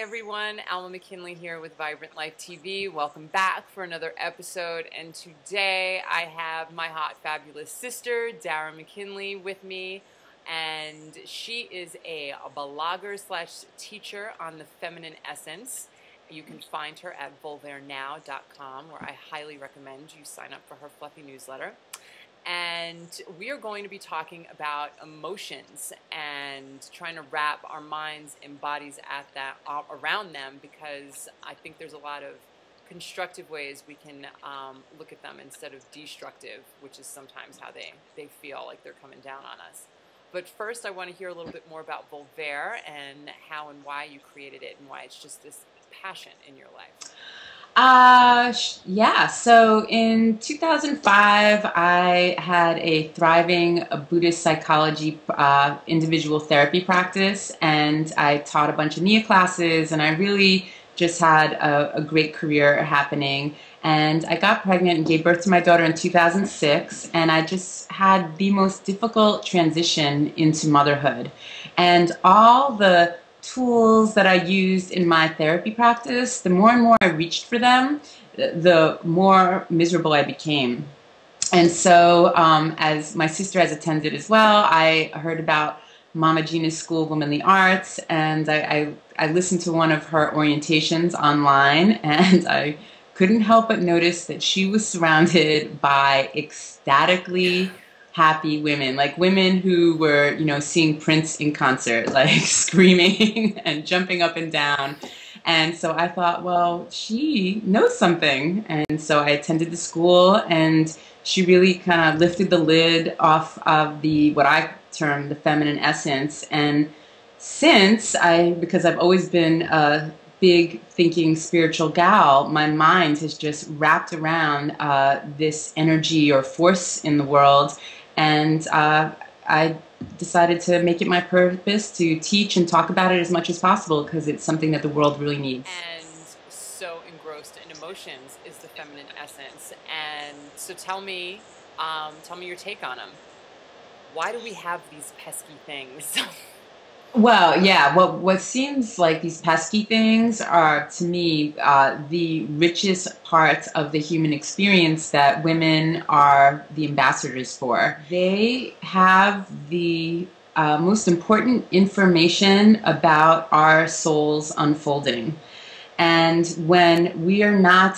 everyone, Alma McKinley here with Vibrant Life TV. Welcome back for another episode, and today I have my hot, fabulous sister, Dara McKinley, with me, and she is a blogger slash teacher on the feminine essence. You can find her at vulvarenow.com, where I highly recommend you sign up for her fluffy newsletter. And we are going to be talking about emotions and trying to wrap our minds and bodies around them, because I think there's a lot of constructive ways we can look at them instead of destructive, which is sometimes how they feel like they're coming down on us. But first, I want to hear a little bit more about Vulvare and how and why you created it and why it's just this passion in your life. Yeah, so in 2005, I had a thriving Buddhist psychology individual therapy practice, and I taught a bunch of NIA classes, and I really just had a great career happening. And I got pregnant and gave birth to my daughter in 2006, and I just had the most difficult transition into motherhood. And all the tools that I used in my therapy practice, the more and more I reached for them, the more miserable I became. And so as my sister has attended as well, I heard about Mama Gina's School of Womanly Arts, and I listened to one of her orientations online, and I couldn't help but notice that she was surrounded by ecstatically happy women, like women who were, you know, seeing Prince in concert, like screaming and jumping up and down. And so I thought, well, she knows something. And so I attended the school, and she really kind of lifted the lid off of what I term the feminine essence. And because I've always been a big thinking spiritual gal, my mind has just wrapped around this energy or force in the world. And I decided to make it my purpose to teach and talk about it as much as possible, because it's something that the world really needs. And so engrossed in emotions is the feminine essence. And so tell me your take on them. Why do we have these pesky things? Well, yeah, what seems like these pesky things are, to me, the richest parts of the human experience that women are the ambassadors for. They have the most important information about our souls unfolding. And when we are not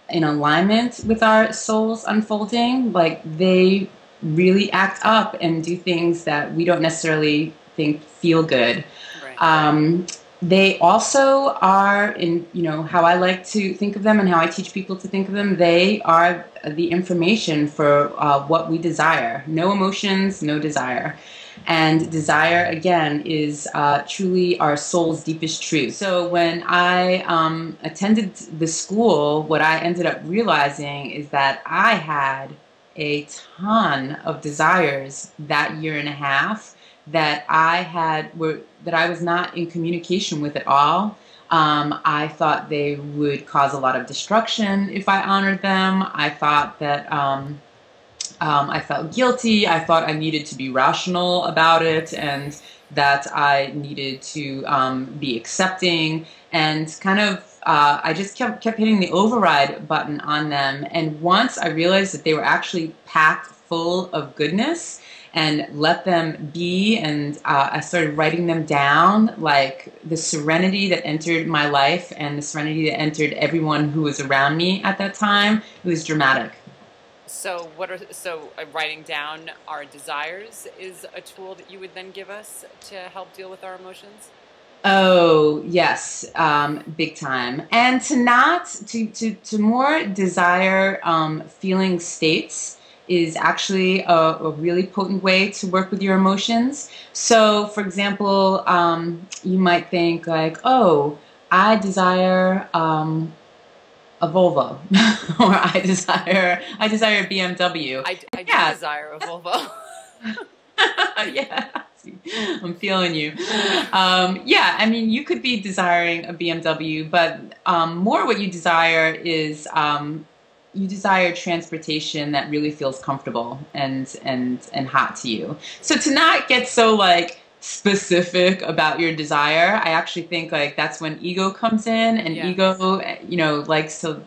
in alignment with our souls unfolding, like, they really act up and do things that we don't necessarily think feel good. Right. They also are, in, you know, how I like to think of them and how I teach people to think of them, they are the information for what we desire. No emotions, no desire. And desire, again, is truly our soul's deepest truth. So when I attended the school, what I ended up realizing is that I had a ton of desires that year and a half that I was not in communication with at all. I thought they would cause a lot of destruction if I honored them. I thought that I felt guilty. I thought I needed to be rational about it, and that I needed to be accepting, and kind of I just kept hitting the override button on them. And once I realized that they were actually packed full of goodness, and let them be, and I started writing them down, like the serenity that entered my life and the serenity that entered everyone who was around me at that time, it was dramatic. So writing down our desires is a tool that you would then give us to help deal with our emotions? Oh, yes, big time. And to more desire feeling states is actually a really potent way to work with your emotions. So, for example, you might think like, oh, I desire a Volvo, or I desire a BMW. I do desire a Volvo. Yeah, I'm feeling you. Yeah, I mean, you could be desiring a BMW, but more what you desire is you desire transportation that really feels comfortable and hot to you. So to not get so like specific about your desire. I actually think like that's when ego comes in, and Yeah. ego, likes to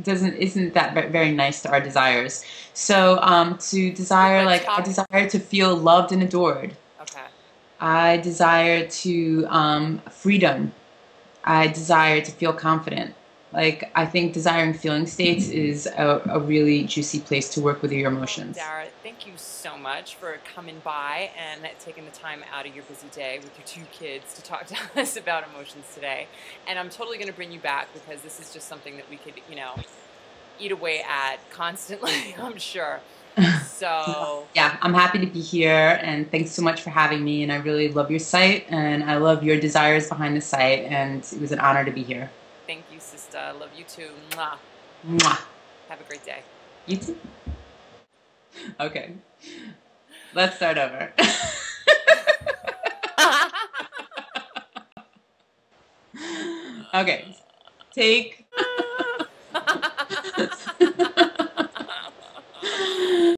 doesn't isn't that very nice to our desires. So to desire, But like I talk. desire to feel loved and adored. Okay. I desire to freedom. I desire to feel confident. Like I think desiring feeling states is a really juicy place to work with your Well, emotions. Dara, thank you so much for coming by and taking the time out of your busy day with your two kids to talk to us about emotions today. And I'm totally going to bring you back because this is just something that we could, eat away at constantly, I'm sure. So, Yeah, I'm happy to be here, and thanks so much for having me. And I really love your site, and I love your desires behind the site, and it was an honor to be here. thank you, sister. Love you too. Mwah. Mwah. Have a great day. You too. Okay, let's start over. Okay, take